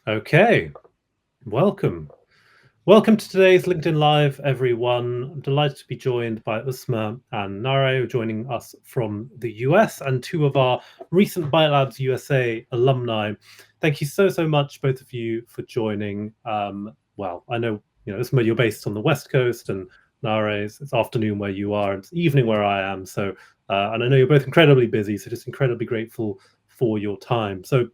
Okay, welcome. Welcome to today's LinkedIn Live, everyone. I'm delighted to be joined by Usma and Njairé, joining us from the US, and two of our recent BiteLabs USA alumni. Thank you so much, both of you, for joining. Well, I know, Usma, you're based on the West Coast, and Njairé, it's afternoon where you are, it's evening where I am. So, and I know you're both incredibly busy, so just incredibly grateful for your time. So,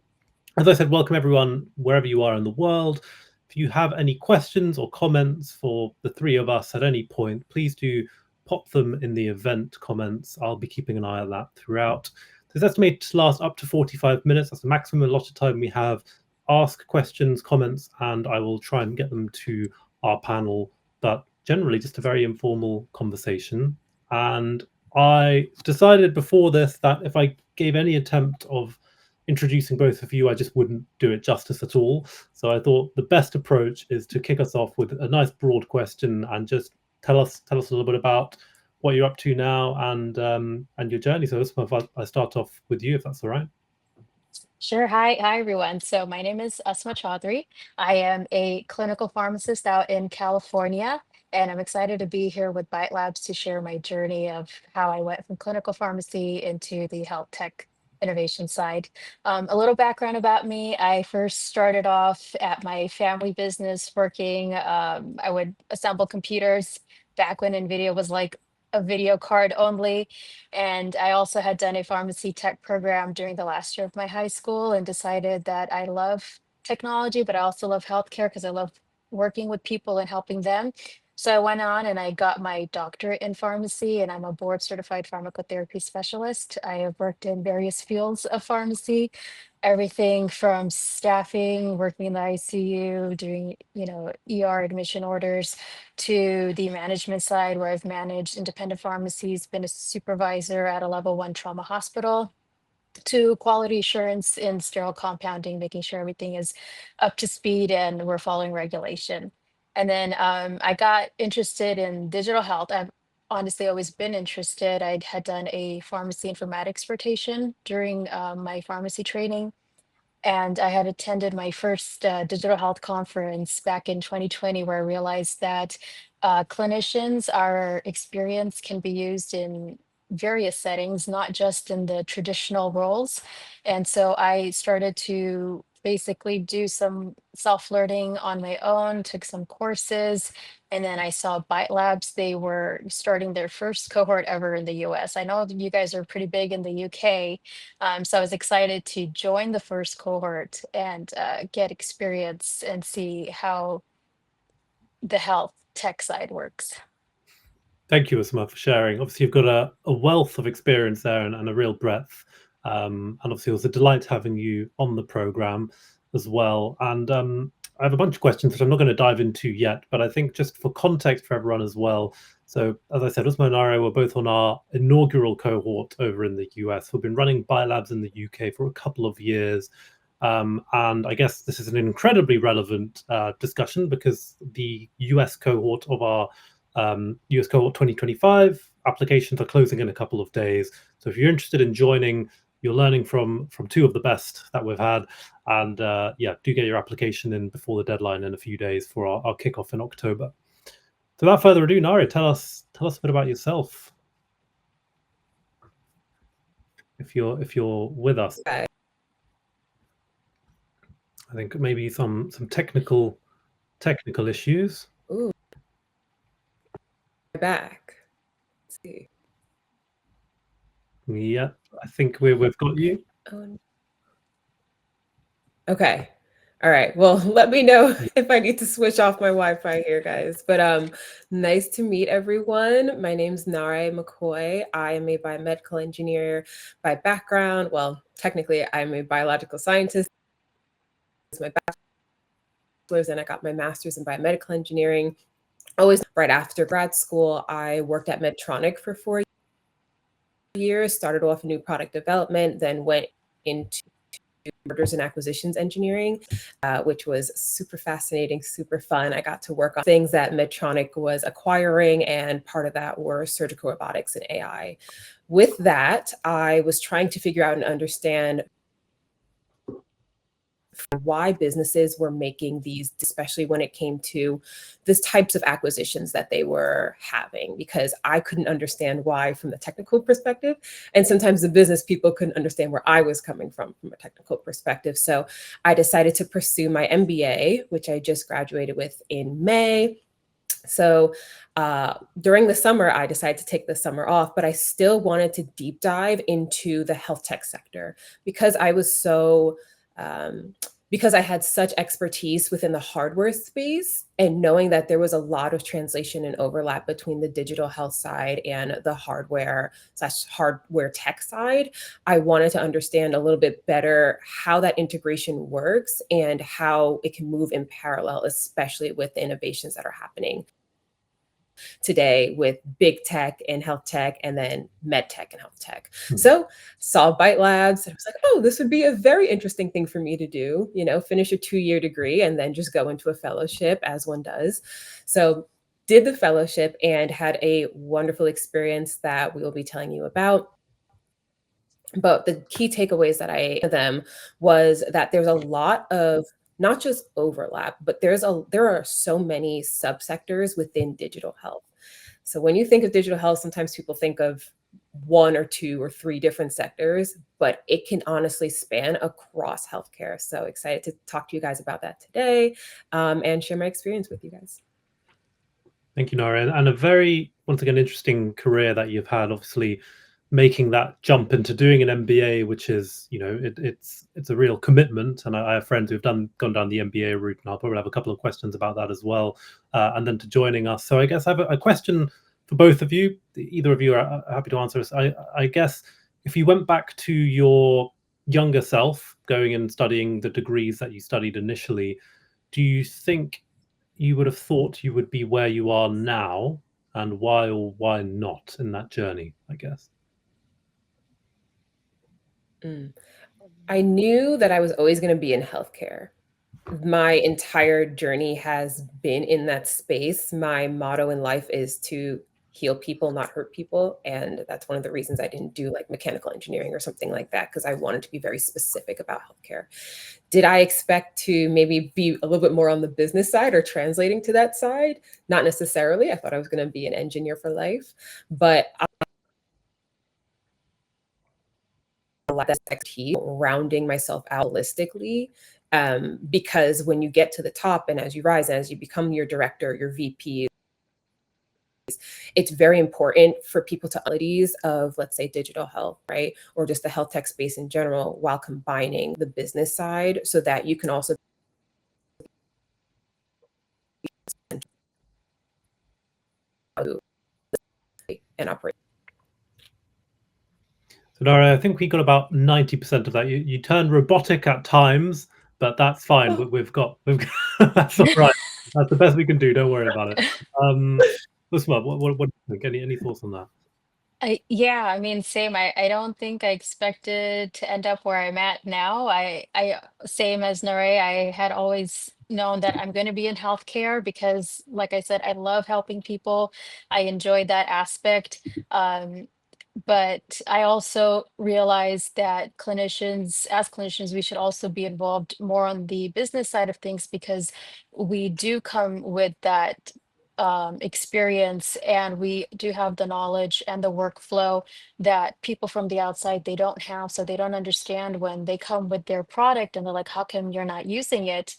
as I said, welcome everyone, wherever you are in the world. If you have any questions or comments for the three of us at any point, please do pop them in the event comments. I'll be keeping an eye on that throughout. This is estimated to last up to 45 minutes. That's the maximum allotted time we have. Ask questions, comments, and I will try and get them to our panel. But generally, just a very informal conversation. And I decided before this that if I gave any attempt of introducing both of you, I just wouldn't do it justice at all. So I thought the best approach is to kick us off with a nice broad question and just tell us a little bit about what you're up to now and your journey. So Usma, if I start off with you, if that's all right. Sure. Hi, everyone. So my name is Usma Chaudhry. I am a clinical pharmacist out in California, and I'm excited to be here with BiteLabs to share my journey of how I went from clinical pharmacy into the health tech innovation side. A little background about me. I first started off at my family business working. I would assemble computers back when NVIDIA was like a video card only. And I also had done a pharmacy tech program during the last year of my high school and decided that I love technology, but I also love healthcare because I love working with people and helping them. So I went on and I got my doctorate in pharmacy, and I'm a board certified pharmacotherapy specialist. I have worked in various fields of pharmacy, everything from staffing, working in the ICU, doing, ER admission orders, to the management side where I've managed independent pharmacies, been a supervisor at a level 1 trauma hospital, to quality assurance in sterile compounding, making sure everything is up to speed and we're following regulation. And then I got interested in digital health. I've honestly always been interested. I had done a pharmacy informatics rotation during my pharmacy training, and I had attended my first digital health conference back in 2020, where I realized that clinicians, our experience can be used in various settings, not just in the traditional roles. And so I started to basically do some self-learning on my own, took some courses, and then I saw BiteLabs. They were starting their first cohort ever in the US. I know that you guys are pretty big in the UK, so I was excited to join the first cohort and get experience and see how the health tech side works. Thank you, Usma, for sharing. Obviously, you've got a wealth of experience there and a real breadth. And obviously, it was a delight having you on the program as well. And I have a bunch of questions that I'm not going to dive into yet, but I think just for context for everyone as well. So, as I said, Usma and Njairé were both on our inaugural cohort over in the US. We've been running BioLabs in the UK for a couple of years. And I guess this is an incredibly relevant discussion because the US cohort of our US cohort 2025 applications are closing in a couple of days. So if you're interested in joining, you're learning from two of the best that we've had. And yeah, do get your application in before the deadline in a few days for our kickoff in October. So without further ado, Njairé, tell us a bit about yourself. If you're with us. Okay. I think maybe some technical issues. Ooh, back. Let's see. Yeah, I think we've got you. Okay. All right. Well, let me know if I need to switch off my Wi-Fi here, guys. But nice to meet everyone. My name's Njairé McKoy. I am a biomedical engineer by background. Well, technically, I'm a biological scientist. My bachelor's, and I got my master's in biomedical engineering. Always right after grad school, I worked at Medtronic for 4 years, started off in new product development, then went into mergers and acquisitions engineering, which was super fascinating, super fun. I got to work on things that Medtronic was acquiring, and part of that were surgical robotics and AI. With that, I was trying to figure out and understand why businesses were making these, especially when it came to these types of acquisitions that they were having, because I couldn't understand why from the technical perspective. And sometimes the business people couldn't understand where I was coming from a technical perspective. So I decided to pursue my MBA, which I just graduated with in May. So during the summer, I decided to take the summer off, but I still wanted to deep dive into the health tech sector because I was so, because I had such expertise within the hardware space, and knowing that there was a lot of translation and overlap between the digital health side and the hardware/hardware tech side, I wanted to understand a little bit better how that integration works and how it can move in parallel, especially with the innovations that are happening today with big tech and health tech, and then med tech and health tech. So saw BiteLabs and I was like, oh, this would be a very interesting thing for me to do, finish a 2-year degree and then just go into a fellowship as one does. So did the fellowship and had a wonderful experience that we will be telling you about. But the key takeaways that them was that there's a lot of not just overlap, but there are so many subsectors within digital health. So when you think of digital health, sometimes people think of 1 or 2 or 3 different sectors, but it can honestly span across healthcare. So excited to talk to you guys about that today and share my experience with you guys. Thank you, Njairé, and a very, once again, interesting career that you've had. Obviously, making that jump into doing an MBA, which is, it's a real commitment. And I have friends who've gone down the MBA route, and I'll probably have a couple of questions about that as well. And then to joining us. So I guess I have a question for both of you. Either of you are happy to answer this. I guess if you went back to your younger self, going and studying the degrees that you studied initially, do you think you would have thought you would be where you are now, and why or why not in that journey, I guess? I knew that I was always going to be in healthcare. My entire journey has been in that space. My motto in life is to heal people, not hurt people. And that's one of the reasons I didn't do like mechanical engineering or something like that, because I wanted to be very specific about healthcare. Did I expect to maybe be a little bit more on the business side or translating to that side? Not necessarily. I thought I was going to be an engineer for life, but that expertise, rounding myself out holistically, because when you get to the top and as you rise, and as you become your director, your VP, it's very important for people to abilities of, let's say, digital health, right? Or just the health tech space in general, while combining the business side so that you can also and operate. So Njairé, I think we got about 90% of that. You turned robotic at times, but that's fine. We've got that's all right. That's the best we can do. Don't worry about it. Usma, what do you think? Any thoughts on that? Yeah, I mean, same. I don't think I expected to end up where I'm at now. I same as Njairé, I had always known that I'm going to be in healthcare because, like I said, I love helping people. I enjoy that aspect. But I also realized that as clinicians, we should also be involved more on the business side of things because we do come with that experience, and we do have the knowledge and the workflow that people from the outside they don't have. So they don't understand when they come with their product and they're like, how come you're not using it?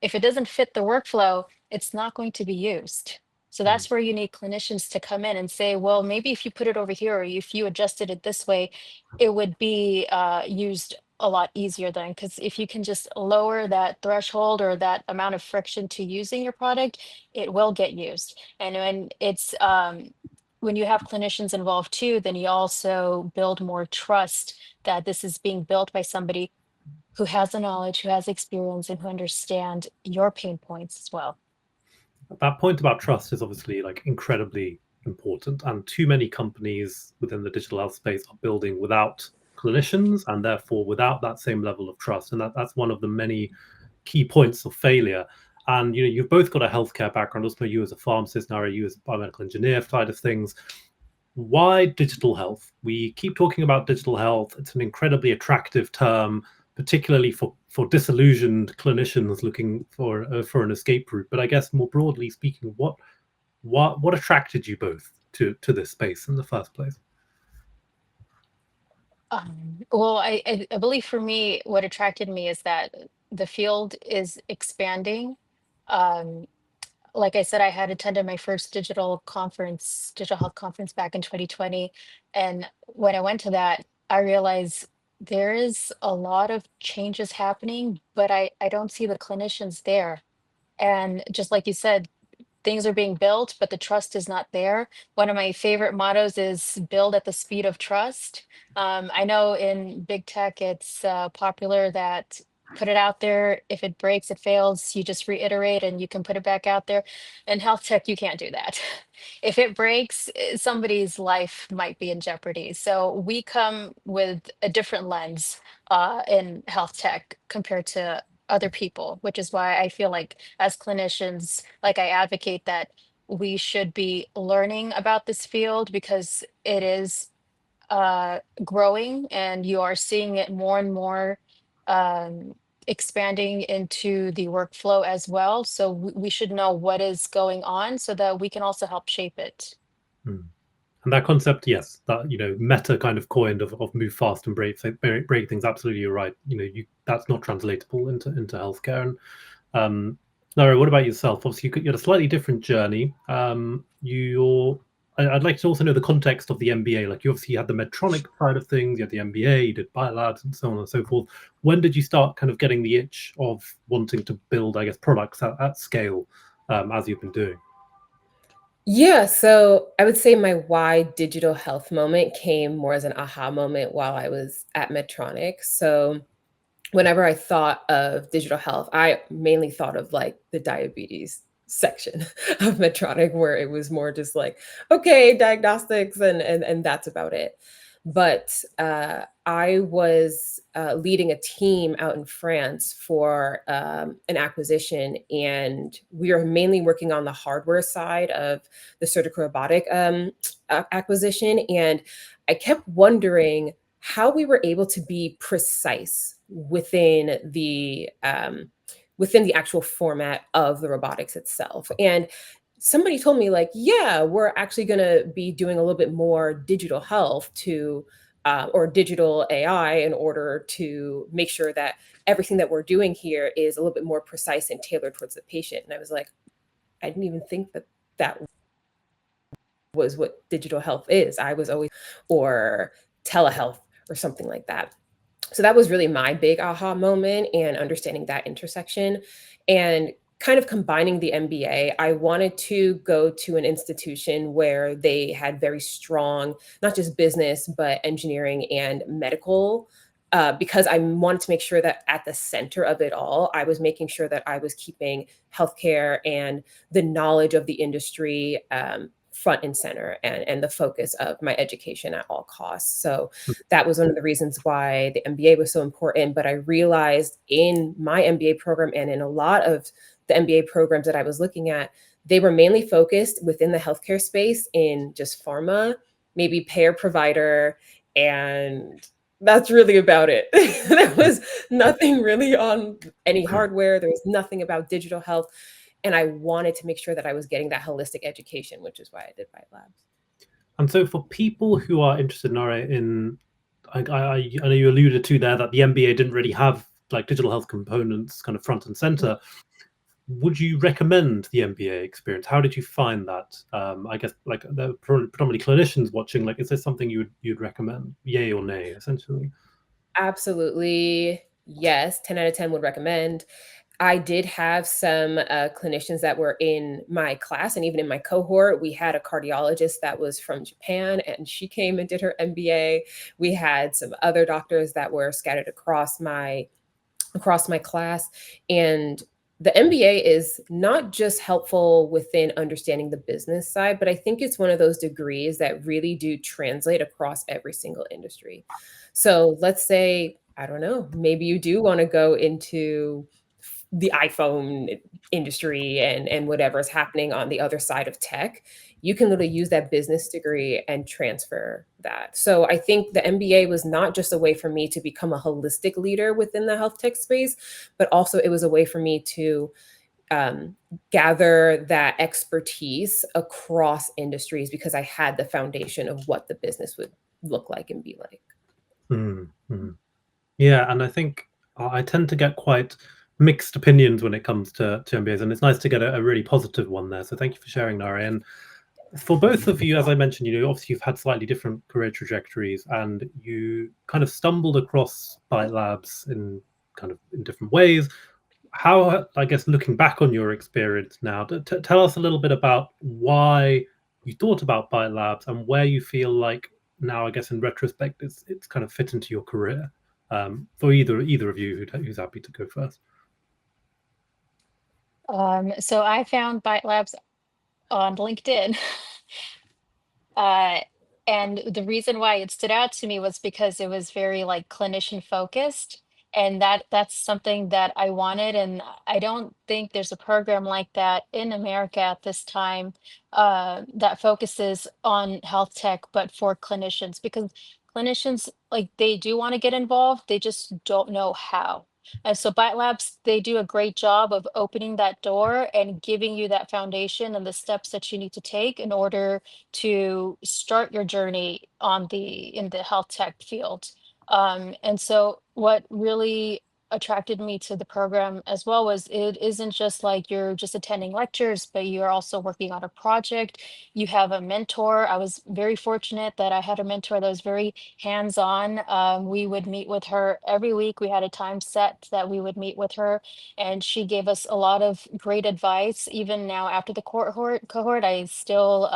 If it doesn't fit the workflow, it's not going to be used. So that's where you need clinicians to come in and say, well, maybe if you put it over here, or if you adjusted it this way, it would be used a lot easier then. Because if you can just lower that threshold or that amount of friction to using your product, it will get used. And when you have clinicians involved too, then you also build more trust that this is being built by somebody who has the knowledge, who has experience, and who understand your pain points as well. That point about trust is obviously like incredibly important, and too many companies within the digital health space are building without clinicians and therefore without that same level of trust. And that's one of the many key points of failure. And you've both got a healthcare background. Also, you as a pharmacist, Njairé, you as a biomedical engineer side of things. Why digital health? We keep talking about digital health. It's an incredibly attractive term, particularly for for disillusioned clinicians looking for an escape route. But I guess more broadly speaking, what attracted you both to this space in the first place? Well, I believe for me, what attracted me is that the field is expanding. Um, like I said, I had attended my first digital health conference back in 2020. And when I went to that, I realized there is a lot of changes happening, but I don't see the clinicians there. And just like you said, things are being built, but the trust is not there. One of my favorite mottos is build at the speed of trust. I know in big tech, it's popular that put it out there. If it breaks, it fails, you just reiterate and you can put it back out there. In health tech, you can't do that. If it breaks, somebody's life might be in jeopardy. So we come with a different lens in health tech compared to other people, which is why I feel like as clinicians, like I advocate that we should be learning about this field because it is growing and you are seeing it more and more um, expanding into the workflow as well. So we should know what is going on so that we can also help shape it. Hmm. And that concept, yes, that Meta kind of coined of move fast and break things. Absolutely, you're right. That's not translatable into healthcare. And Nara, what about yourself? Obviously, you had a slightly different journey. I'd like to also know the context of the MBA. Like you obviously had the Medtronic side of things, you had the MBA, you did BiteLabs, and so on and so forth. When did you start kind of getting the itch of wanting to build, I guess, products at scale, as you've been doing? Yeah, so I would say my why digital health moment came more as an aha moment while I was at Medtronic. So whenever I thought of digital health, I mainly thought of like the diabetes section of Medtronic, where it was more just like, okay, diagnostics and that's about it. But I was leading a team out in France for an acquisition, and we are mainly working on the hardware side of the surgical robotic acquisition. And I kept wondering how we were able to be precise within the actual format of the robotics itself. And somebody told me like, yeah, we're actually going to be doing a little bit more digital health or digital AI in order to make sure that everything that we're doing here is a little bit more precise and tailored towards the patient. And I was like, I didn't even think that that was what digital health is. I was always, or telehealth or something like that. So that was really my big aha moment, and understanding that intersection and kind of combining the MBA. I wanted to go to an institution where they had very strong, not just business, but engineering and medical, because I wanted to make sure that at the center of it all, I was making sure that I was keeping healthcare and the knowledge of the industry front and center, and the focus of my education at all costs. So that was one of the reasons why the MBA was so important. But I realized in my MBA program and in a lot of the MBA programs that I was looking at, they were mainly focused within the healthcare space in just pharma, maybe payer provider, and that's really about it. There was nothing really on any hardware. There was nothing about digital health. And I wanted to make sure that I was getting that holistic education, which is why I did BiteLabs. And so for people who are interested, Nara, I know you alluded to there that the MBA didn't really have like digital health components kind of front and center. Would you recommend the MBA experience? How did you find that? I guess like the predominantly clinicians watching, like, is this something you'd recommend? Yay or nay, essentially? Absolutely. Yes. 10 out of 10 would recommend. I did have some clinicians that were in my class, and even in my cohort. We had a cardiologist that was from Japan, and she came and did her MBA. We had some other doctors that were scattered across my class. And the MBA is not just helpful within understanding the business side, but I think it's one of those degrees that really do translate across every single industry. So let's say, I don't know, maybe you do want to go into the iPhone industry and whatever is happening on the other side of tech, you can literally use that business degree and transfer that. So I think the MBA was not just a way for me to become a holistic leader within the health tech space, but also it was a way for me to gather that expertise across industries because I had the foundation of what the business would look like and be like. Mm-hmm. Yeah, and I think I tend to get quite mixed opinions when it comes to MBAs, and it's nice to get a really positive one there. So thank you for sharing, Njairé. And for both of you, as I mentioned, obviously you've had slightly different career trajectories, and you kind of stumbled across BiteLabs in different ways. How, I guess, looking back on your experience now, tell us a little bit about why you thought about BiteLabs and where you feel like now, I guess, in retrospect, it's kind of fit into your career. For either of you, who's happy to go first? So I found BiteLabs on LinkedIn. And the reason why it stood out to me was because it was very like clinician focused. And that's something that I wanted. And I don't think there's a program like that in America at this time that focuses on health tech, but for clinicians, because clinicians, like, they do want to get involved, they just don't know how. And so BiteLabs, they do a great job of opening that door and giving you that foundation and the steps that you need to take in order to start your journey in the health tech field. And so what really attracted me to the program as well was it isn't just like you're just attending lectures, but you're also working on a project. You have a mentor. I was very fortunate that I had a mentor that was very hands-on. We would meet with her every week. We had a time set that we would meet with her, and she gave us a lot of great advice. Even now, after the cohort, I still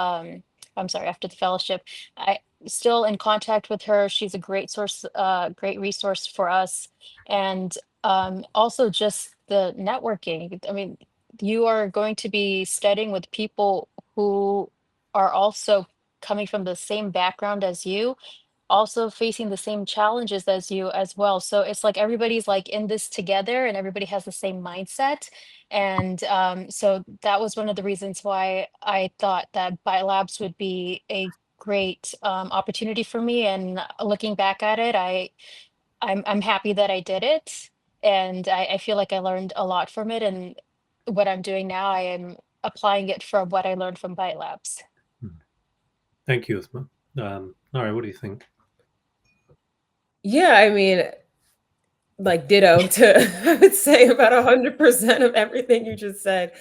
I'm sorry, after the fellowship, I still in contact with her. She's a great source, great resource for us. And also just the networking. I mean, you are going to be studying with people who are also coming from the same background as you, also facing the same challenges as you as well. So it's like everybody's like in this together and everybody has the same mindset. And so that was one of the reasons why I thought that BioLabs would be a great opportunity for me. And looking back at it, I'm happy that I did it. And I feel like I learned a lot from it. And what I'm doing now, I am applying it from what I learned from BioLabs. Thank you, Usma. All right, what do you think? Yeah, I mean, like ditto to, I would say about 100% of everything you just said.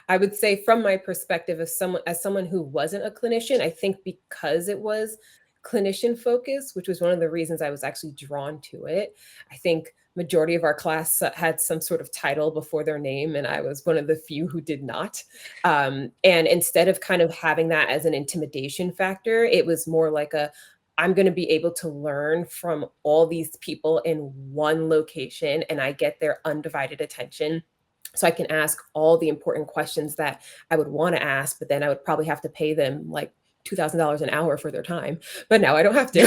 I would say from my perspective as someone who wasn't a clinician, I think because it was clinician focused, which was one of the reasons I was actually drawn to it. I think majority of our class had some sort of title before their name, and I was one of the few who did not. And instead of kind of having that as an intimidation factor, it was more like I'm going to be able to learn from all these people in one location, and I get their undivided attention. So I can ask all the important questions that I would want to ask, but then I would probably have to pay them like $2,000 an hour for their time. But now I don't have to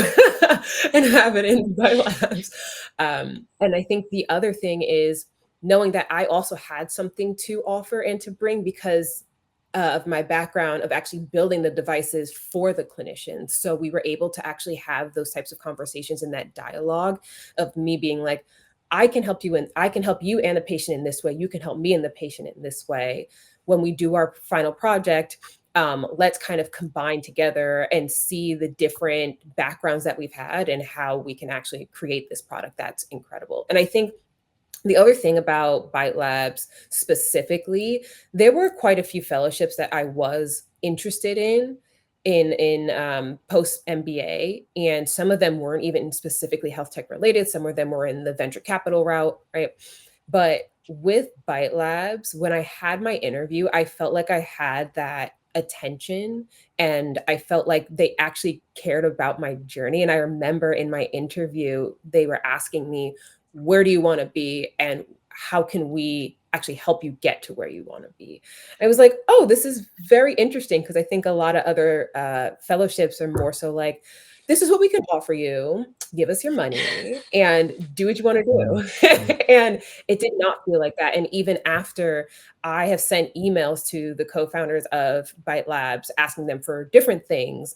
and have it in BioLabs. And I think the other thing is knowing that I also had something to offer and to bring because of my background of actually building the devices for the clinicians. So we were able to actually have those types of conversations in that dialogue of me being like, I can help you and I can help you and the patient in this way. You can help me and the patient in this way. When we do our final project, let's kind of combine together and see the different backgrounds that we've had and how we can actually create this product that's incredible. And I think the other thing about BiteLabs specifically, there were quite a few fellowships that I was interested in post MBA, and some of them weren't even specifically health tech related. Some of them were in the venture capital route, right? But with BiteLabs, when I had my interview, I felt like I had that attention and I felt like they actually cared about my journey. And I remember in my interview, they were asking me, where do you want to be and how can we actually help you get to where you want to be? And I was like, oh, this is very interesting because I think a lot of other fellowships are more so like, this is what we can offer you. Give us your money and do what you want to do. And it did not feel like that. And even after I have sent emails to the co-founders of BiteLabs asking them for different things,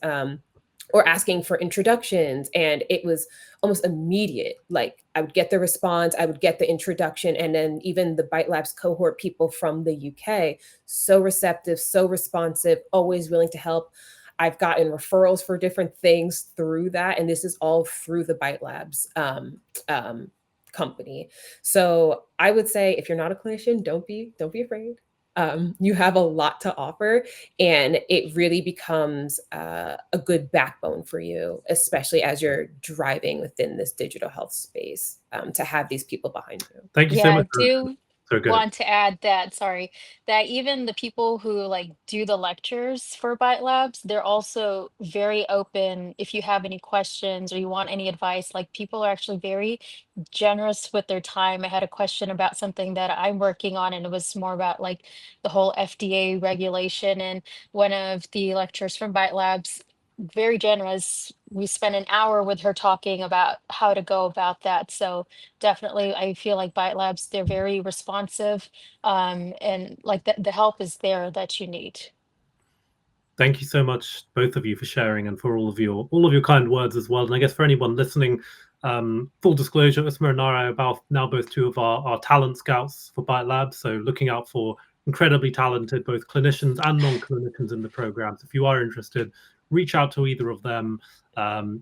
or asking for introductions, and it was almost immediate. Like I would get the response, I would get the introduction, and then even the BiteLabs cohort people from the UK, so receptive, so responsive, always willing to help. I've gotten referrals for different things through that, and this is all through the BiteLabs company. So I would say, if you're not a clinician, don't be afraid. You have a lot to offer, and it really becomes a good backbone for you, especially as you're driving within this digital health space, to have these people behind you. Thank you so Yeah, I much. do So good. want to add that, sorry, that even the people who like do the lectures for BiteLabs, they're also very open. If you have any questions or you want any advice, like people are actually very generous with their time. I had a question about something that I'm working on, and it was more about like the whole FDA regulation. And one of the lecturers from BiteLabs, very generous. We spent an hour with her talking about how to go about that. So definitely, I feel like BiteLabs, they're very responsive, and like the help is there that you need. Thank you so much, both of you, for sharing and for all of your kind words as well. And I guess for anyone listening, full disclosure, Usma and Njairé are now both two of our talent scouts for BiteLabs. So looking out for incredibly talented both clinicians and non-clinicians in the programs. If you are interested, reach out to either of them.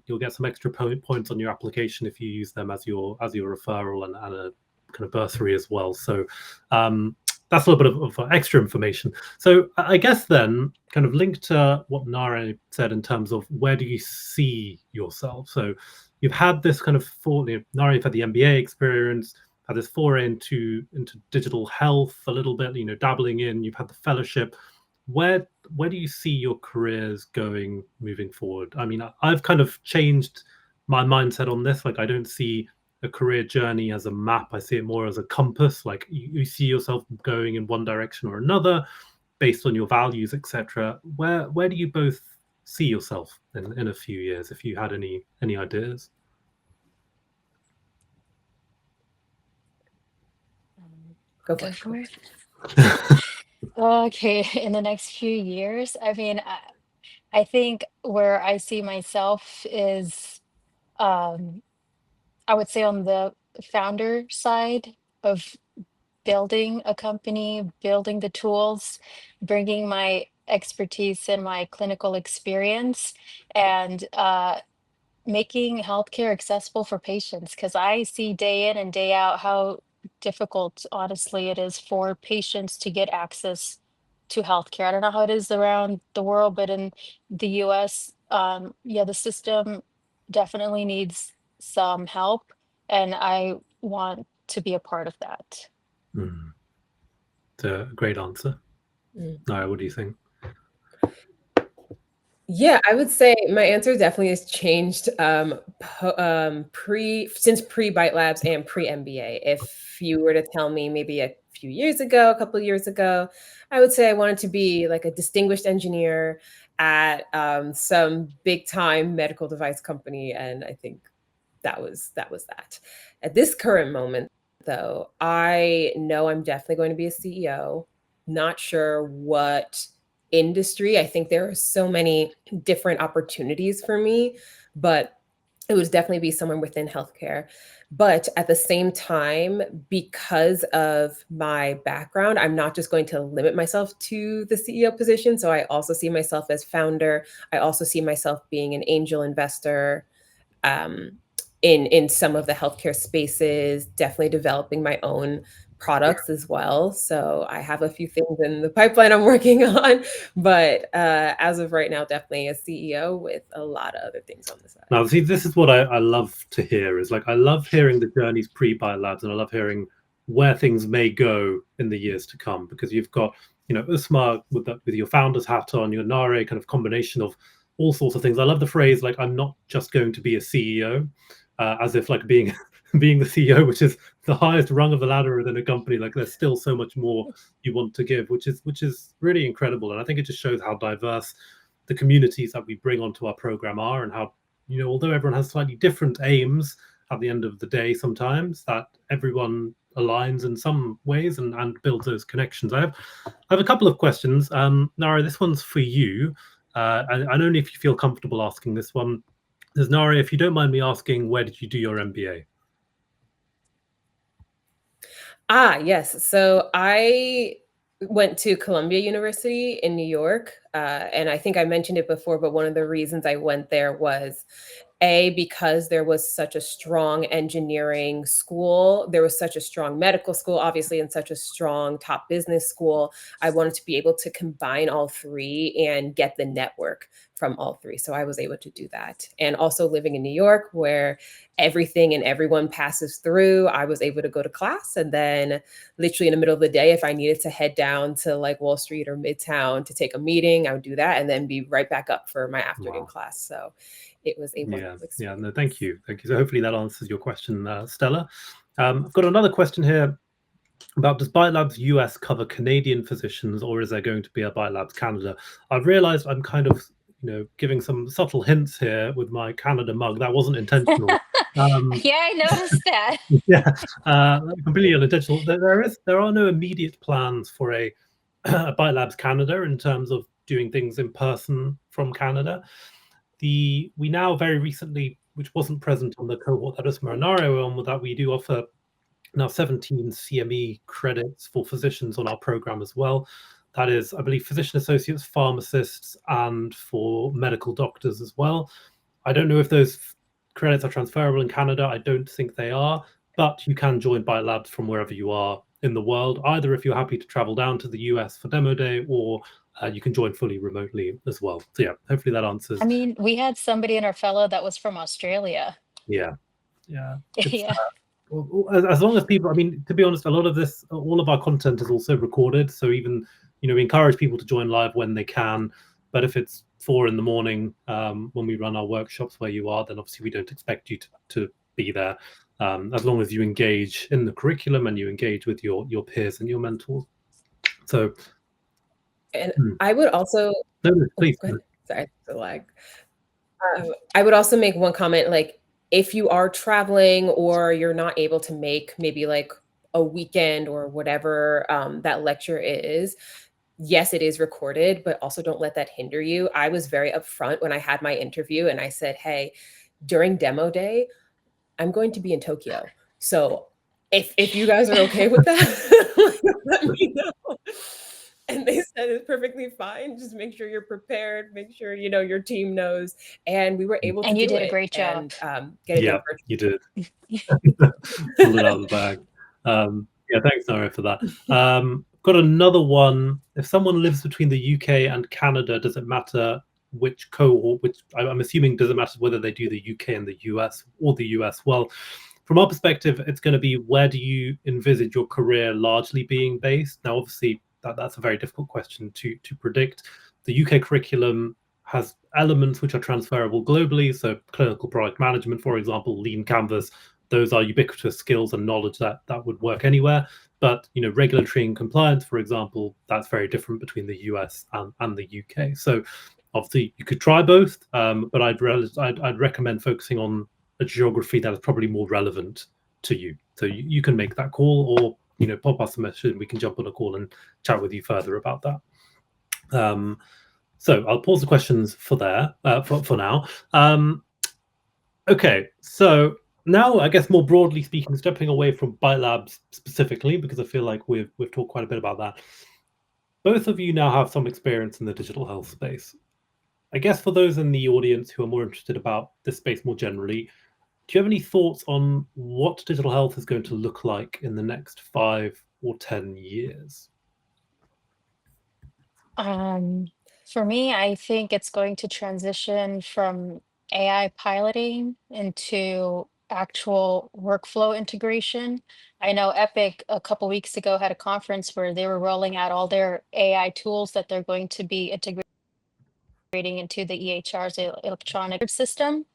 You'll get some extra points on your application if you use them as your referral and a kind of bursary as well. So that's a little bit of extra information. So I guess then, kind of linked to what Njairé said in terms of where do you see yourself? So you've had this kind of Njairé, you've had the MBA experience, had this foray into digital health a little bit, dabbling in. You've had the fellowship. Where do you see your careers going moving forward? I mean, I've kind of changed my mindset on this. Like, I don't see a career journey as a map. I see it more as a compass. Like you see yourself going in one direction or another based on your values, etc. Where do you both see yourself in a few years, if you had any ideas? Go Go for it. for it. Okay, in the next few years, I mean, I think where I see myself is, um, I would say on the founder side of building a company, building the tools, bringing my expertise and my clinical experience, and making healthcare accessible for patients. Because I see day in and day out how difficult, honestly, it is for patients to get access to healthcare. I don't know how it is around the world, but in the US, yeah, the system definitely needs some help, and I want to be a part of that. It's a great answer. Njairé, what do you think? Yeah, I would say my answer definitely has changed since pre-BiteLabs and pre-MBA. If you were to tell me maybe a few years ago, a couple of years ago, I would say I wanted to be like a distinguished engineer at some big time medical device company, and I think that was that. At this current moment, though, I know I'm definitely going to be a CEO. Not sure what industry. I think there are so many different opportunities for me, but it would definitely be somewhere within healthcare. But at the same time, because of my background, I'm not just going to limit myself to the CEO position. So I also see myself as founder. I also see myself being an angel investor, in some of the healthcare spaces, definitely developing my own products as well. So I have a few things in the pipeline I'm working on, but as of right now, definitely a CEO with a lot of other things on the side. Now, see, this is what I love to hear. Is like I love hearing the journeys pre-BiteLabs, and I love hearing where things may go in the years to come, because you've got Usma with your founder's hat on, your Njairé kind of combination of all sorts of things. I love the phrase like I'm not just going to be a CEO, as if like being being the CEO, which is the highest rung of the ladder within a company, like there's still so much more you want to give, which is really incredible. And I think it just shows how diverse the communities that we bring onto our program are, and how although everyone has slightly different aims at the end of the day, sometimes that everyone aligns in some ways and builds those connections. I have a couple of questions. Nara, this one's for you, and only if you feel comfortable asking this one. There's Nara, if you don't mind me asking, where did you do your MBA? Yes. So I went to Columbia University in New York. And I think I mentioned it before, but one of the reasons I went there was because there was such a strong engineering school, there was such a strong medical school, obviously, and such a strong top business school. I wanted to be able to combine all three and get the network from all three. So I was able to do that. And also living in New York, where everything and everyone passes through, I was able to go to class. And then literally in the middle of the day, if I needed to head down to like Wall Street or Midtown to take a meeting, I would do that and then be right back up for my afternoon class. So it was a wonderful experience. Yeah, no, thank you. So hopefully that answers your question, Stella. I've got another question here about, does BiteLabs US cover Canadian physicians, or is there going to be a BiteLabs Canada? I've realized I'm kind of, giving some subtle hints here with my Canada mug. That wasn't intentional. Yeah, I noticed that. Yeah, completely unintentional. There are no immediate plans for a BiteLabs Canada in terms of doing things in person from Canada. We now very recently, which wasn't present on the cohort that Usma and Njairé were on, that we do offer now 17 CME credits for physicians on our program as well. That is, I believe, physician associates, pharmacists, and for medical doctors as well. I don't know if those credits are transferable in Canada. I don't think they are, but you can join BiteLabs from wherever you are in the world, either if you're happy to travel down to the US for demo day, or you can join fully remotely as well. So yeah, hopefully that answers. I mean, we had somebody in our fellow that was from Australia. Yeah. Yeah. As long as people, I mean, to be honest, a lot of this, all of our content is also recorded. So even, we encourage people to join live when they can. But if it's 4 in the morning when we run our workshops where you are, then obviously we don't expect you to be there. As long as you engage in the curriculum and you engage with your peers and your mentors. So, and I would also, please. Sorry, the lag. I would also make one comment, like, if you are traveling or you're not able to make maybe like a weekend or whatever that lecture is, yes, it is recorded, but also don't let that hinder you. I was very upfront when I had my interview and I said, hey, during demo day, I'm going to be in Tokyo. So if you guys are okay with that, let me know. And they said it's perfectly fine. Just make sure you're prepared. Make sure your team knows. And we were able to. And you did a great job. And get it done. You did. Pulled it out of the bag. Yeah, thanks, Nara, for that. Got another one. If someone lives between the UK and Canada, does it matter which cohort? Which I'm assuming doesn't matter whether they do the UK and the US or the US. Well, from our perspective, it's going to be, where do you envisage your career largely being based? Now, obviously, that's a very difficult question to predict. The UK curriculum has elements which are transferable globally. So clinical product management, for example, lean canvas, those are ubiquitous skills and knowledge that would work anywhere. But regulatory and compliance, for example, that's very different between the US and the UK. So obviously you could try both, but I'd recommend focusing on a geography that is probably more relevant to you. So you can make that call, or pop us a message and we can jump on a call and chat with you further about that. So I'll pause the questions for now. Okay, so now, I guess more broadly speaking, stepping away from BiteLabs specifically, because I feel like we've talked quite a bit about that. Both of you now have some experience in the digital health space. I guess for those in the audience who are more interested about this space more generally, do you have any thoughts on what digital health is going to look like in the next 5 or 10 years? For me, I think it's going to transition from AI piloting into actual workflow integration. I know Epic a couple weeks ago had a conference where they were rolling out all their AI tools that they're going to be integrating into the EHR's electronic system,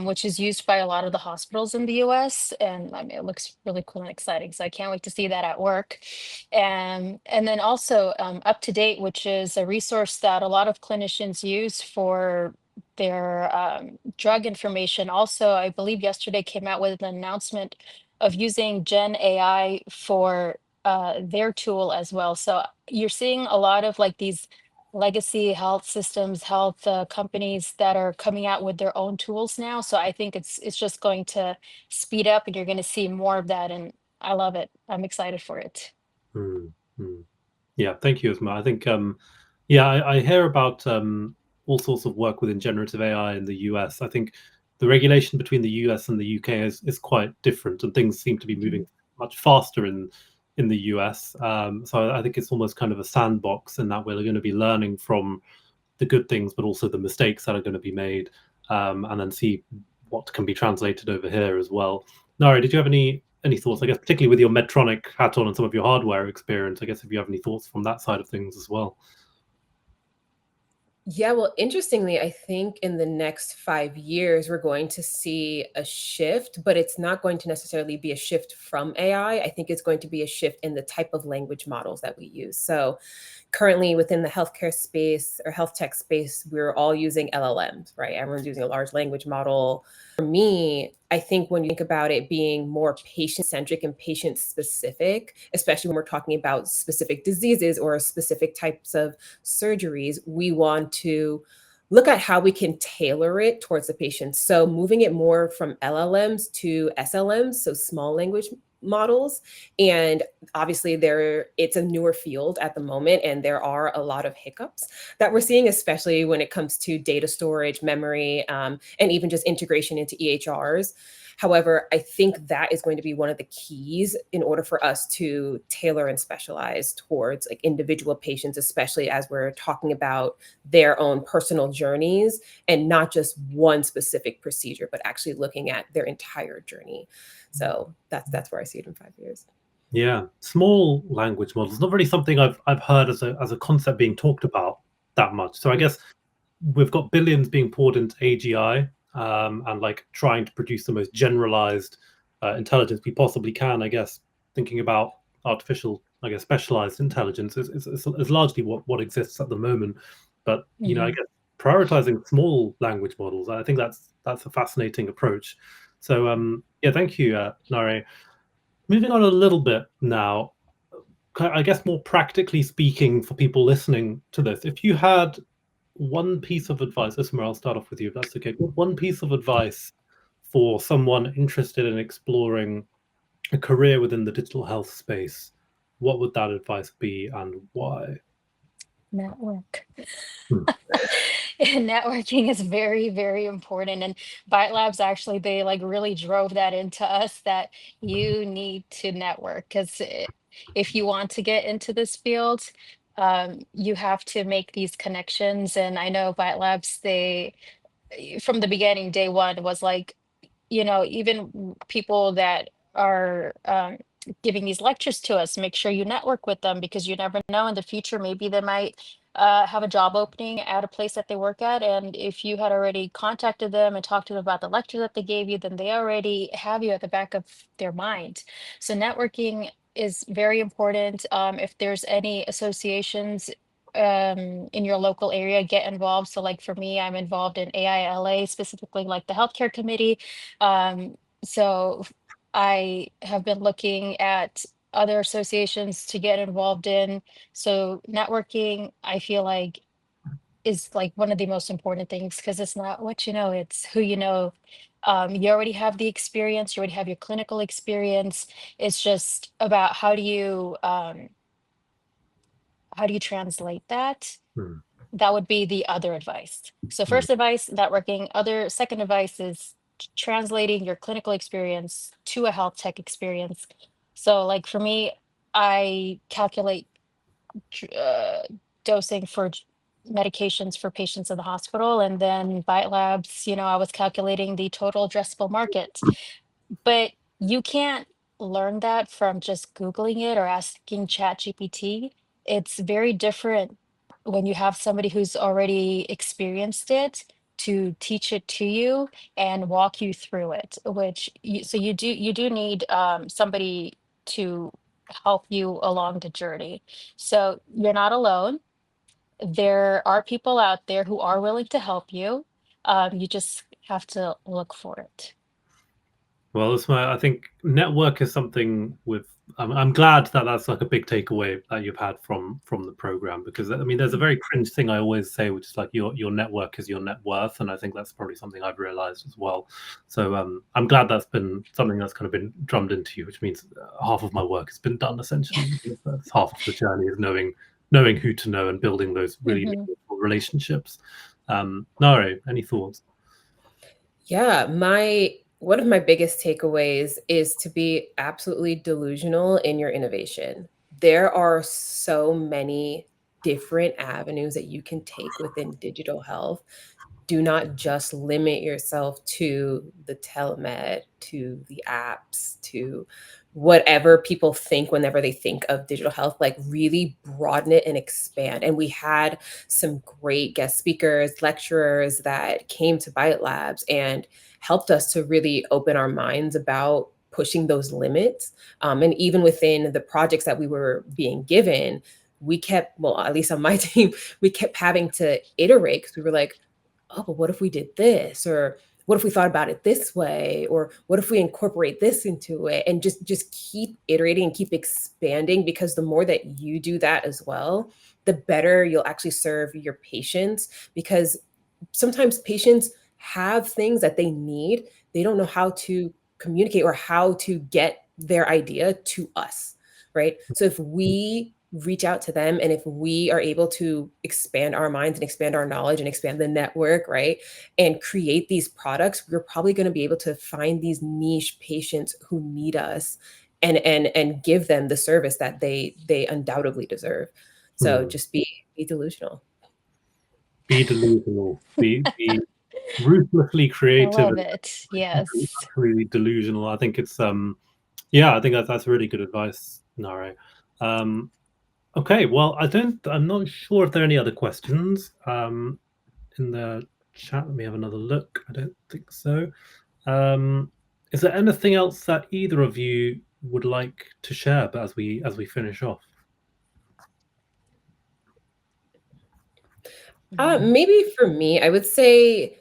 which is used by a lot of the hospitals in the US. And I mean, it looks really cool and exciting. So I can't wait to see that at work. And then also Up to Date, which is a resource that a lot of clinicians use for their drug information. Also, I believe yesterday came out with an announcement of using Gen AI for their tool as well. So you're seeing a lot of like these legacy health systems, health companies that are coming out with their own tools now. So I think it's just going to speed up, and you're going to see more of that. And I love it. I'm excited for it. Mm, mm. Yeah, thank you, Usma. I think, yeah, I hear about all sorts of work within generative AI in the US. I think the regulation between the US and the UK is quite different, and things seem to be moving much faster in the US. So I think it's almost kind of a sandbox in that we're going to be learning from the good things, but also the mistakes that are going to be made, and then see what can be translated over here as well. Nari, did you have any thoughts? I guess particularly with your Medtronic hat on and some of your hardware experience, I guess if you have any thoughts from that side of things as well. Yeah, well, interestingly, I think in the next 5 years, we're going to see a shift, but it's not going to necessarily be a shift from AI. I think it's going to be a shift in the type of language models that we use. So currently within the healthcare space or health tech space, we're all using LLMs, right? Everyone's using a large language model. For me, I think when you think about it being more patient centric and patient specific, especially when we're talking about specific diseases or specific types of surgeries, we want to look at how we can tailor it towards the patient. So moving it more from LLMs to SLMs, so small language models. And obviously it's a newer field at the moment, and there are a lot of hiccups that we're seeing, especially when it comes to data storage, memory, and even just integration into EHRs. However, I think that is going to be one of the keys in order for us to tailor and specialize towards like individual patients, especially as we're talking about their own personal journeys and not just one specific procedure, but actually looking at their entire journey. So that's where I see it in 5 years. Yeah, small language models, not really something I've heard as a concept being talked about that much. So I guess we've got billions being poured into AGI, and like trying to produce the most generalized intelligence we possibly can. I guess thinking about artificial, I guess specialized intelligence is largely what exists at the moment. But you know, I guess prioritizing small language models, I think that's a fascinating approach. So yeah, thank you, Nare. Moving on a little bit now, I guess more practically speaking for people listening to this, if you had one piece of advice, Usma, I'll start off with you, if that's okay. One piece of advice for someone interested in exploring a career within the digital health space, what would that advice be and why? Network. Hmm. Networking is very, very important. And BiteLabs actually, they like really drove that into us that you need to network because if you want to get into this field, you have to make these connections. And I know BiteLabs, they from the beginning, day one was like, even people that are giving these lectures to us, make sure you network with them because you never know in the future, maybe they might have a job opening at a place that they work at. And if you had already contacted them and talked to them about the lecture that they gave you, then they already have you at the back of their mind. So networking is very important. If there's any associations in your local area, get involved. So like for me, I'm involved in AILA, specifically like the healthcare committee. So I have been looking at other associations to get involved in. So networking, I feel like is like one of the most important things because it's not what you know, it's who you know. You already have the experience, you already have your clinical experience. It's just about how do you translate that? Hmm. That would be the other advice. So Hmm. first advice, networking. Second advice is translating your clinical experience to a health tech experience. So like for me, I calculate uh, dosing for medications for patients in the hospital, and then BiteLabs, I was calculating the total addressable market. But you can't learn that from just Googling it or asking ChatGPT. It's very different when you have somebody who's already experienced it to teach it to you and walk you through it, so you do need somebody to help you along the journey. So you're not alone. There are people out there who are willing to help you. You just have to look for it. Well, I think network is something with. I'm glad that that's like a big takeaway that you've had from the program, because I mean, there's a very cringe thing I always say, which is like your network is your net worth, and I think that's probably something I've realized as well. So I'm glad that's been something that's kind of been drummed into you, which means half of my work has been done essentially. That's half of the journey is knowing who to know and building those really meaningful relationships. Nare, any thoughts? Yeah, one of my biggest takeaways is to be absolutely delusional in your innovation. There are so many different avenues that you can take within digital health. Do not just limit yourself to the telemed, to the apps, to whatever people think whenever they think of digital health. Like, really broaden it and expand. And we had some great guest speakers, lecturers that came to BiteLabs and helped us to really open our minds about pushing those limits. And even within the projects that we were being given, we kept, well, at least on my team, we kept having to iterate, because we were like, oh, but what if we did this? Or what if we thought about it this way? Or what if we incorporate this into it? And just keep iterating and keep expanding, because the more that you do that as well, the better you'll actually serve your patients. Because sometimes patients have things that they need. They don't know how to communicate or how to get their idea to us, right? So if we reach out to them, and if we are able to expand our minds and expand our knowledge and expand the network, right, and create these products, we're probably going to be able to find these niche patients who need us, and give them the service that they undoubtedly deserve. So just be delusional. Be delusional. Be ruthlessly I creative love and it. Yes. really delusional. I think it's yeah, I think that's really good advice, Nare. Okay, well, I'm not sure if there are any other questions in the chat. Let me have another look. I don't think so. Is there anything else that either of you would like to share, but as we finish off? Maybe for me, I would say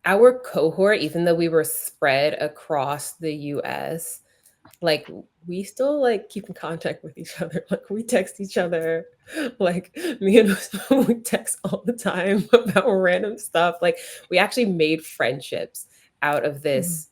our cohort, even though we were spread across the US, like, we still like keep in contact with each other. Like, we text each other. Like, me and Usma, we text all the time about random stuff. Like, we actually made friendships out of this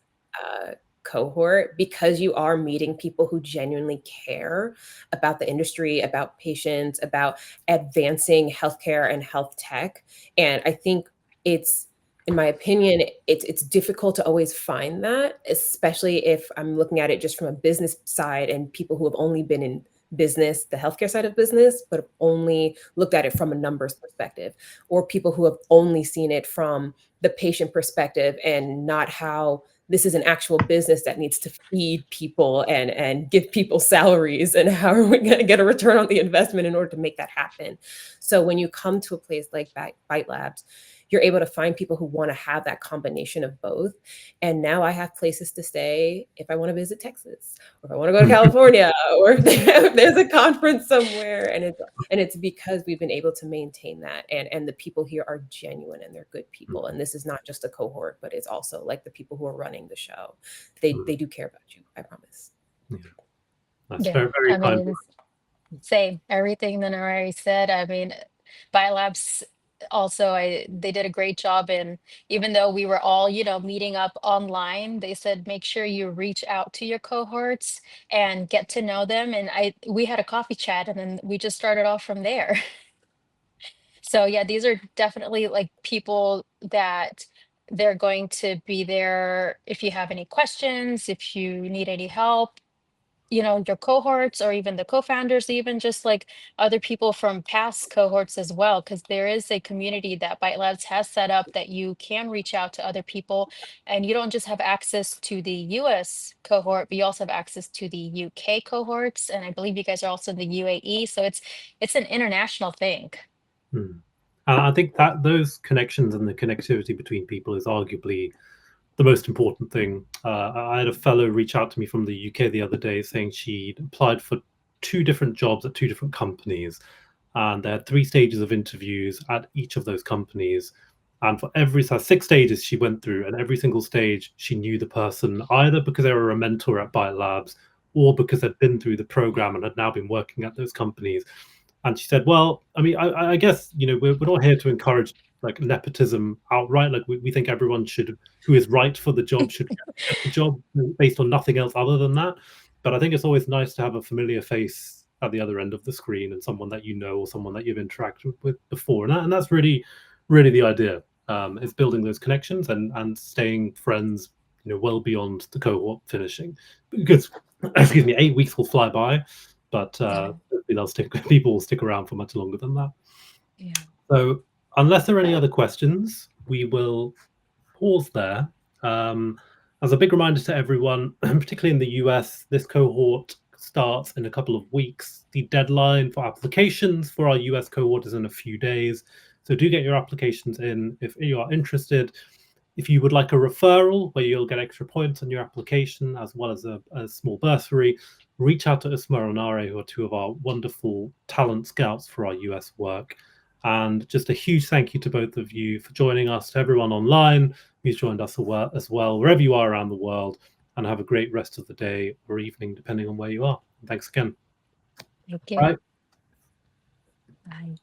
cohort, because you are meeting people who genuinely care about the industry, about patients, about advancing healthcare and health tech. And I think it's, in my opinion, it's difficult to always find that, especially if I'm looking at it just from a business side, and people who have only been in business, the healthcare side of business, but have only looked at it from a numbers perspective, or people who have only seen it from the patient perspective, and not how this is an actual business that needs to feed people and give people salaries, and how are we going to get a return on the investment in order to make that happen. So when you come to a place like BiteLabs, you're able to find people who want to have that combination of both. And now I have places to stay if I want to visit Texas, or if I want to go to California, or if there's a conference somewhere. And it's because we've been able to maintain that. And the people here are genuine, and they're good people. And this is not just a cohort, but it's also like the people who are running the show. They do care about you, I promise. Yeah. That's Yeah, very, very I kind. mean, same. Everything that Nari said. I mean, BioLabs also, they did a great job in, even though we were all, meeting up online, they said make sure you reach out to your cohorts and get to know them. And we had a coffee chat, and then we just started off from there. So yeah, these are definitely like people that they're going to be there if you have any questions, if you need any help, your cohorts, or even the co-founders, even just like other people from past cohorts as well, because there is a community that BiteLabs has set up that you can reach out to other people, and you don't just have access to the US cohort, but you also have access to the UK cohorts, and I believe you guys are also in the UAE, so it's an international thing. I think that those connections and the connectivity between people is arguably the most important thing. I had a fellow reach out to me from the UK the other day saying she'd applied for 2 different jobs at 2 different companies, and they had 3 stages of interviews at each of those companies. And for every 6 stages she went through, and every single stage she knew the person either because they were a mentor at BiteLabs or because they'd been through the program and had now been working at those companies. And she said, well, I mean, I guess, you know, we're not here to encourage like nepotism outright. Like we think everyone should, who is right for the job, should get the job based on nothing else other than that. But I think it's always nice to have a familiar face at the other end of the screen and someone that you know or someone that you've interacted with before. And that's really, really the idea, is building those connections and staying friends, you know, well beyond the cohort finishing. Because, excuse me, 8 weeks will fly by, but people will stick around for much longer than that. Yeah. So unless there are any other questions, we will pause there. As a big reminder to everyone, particularly in the US, this cohort starts in a couple of weeks. The deadline for applications for our US cohort is in a few days. So do get your applications in if you are interested. If you would like a referral where you'll get extra points on your application as well as a small bursary, reach out to Usma and Njairé, who are two of our wonderful talent scouts for our US work. And just a huge thank you to both of you for joining us, to everyone online who's joined us as well, wherever you are around the world, and have a great rest of the day or evening, depending on where you are. Thanks again. Thank you. All right. Bye.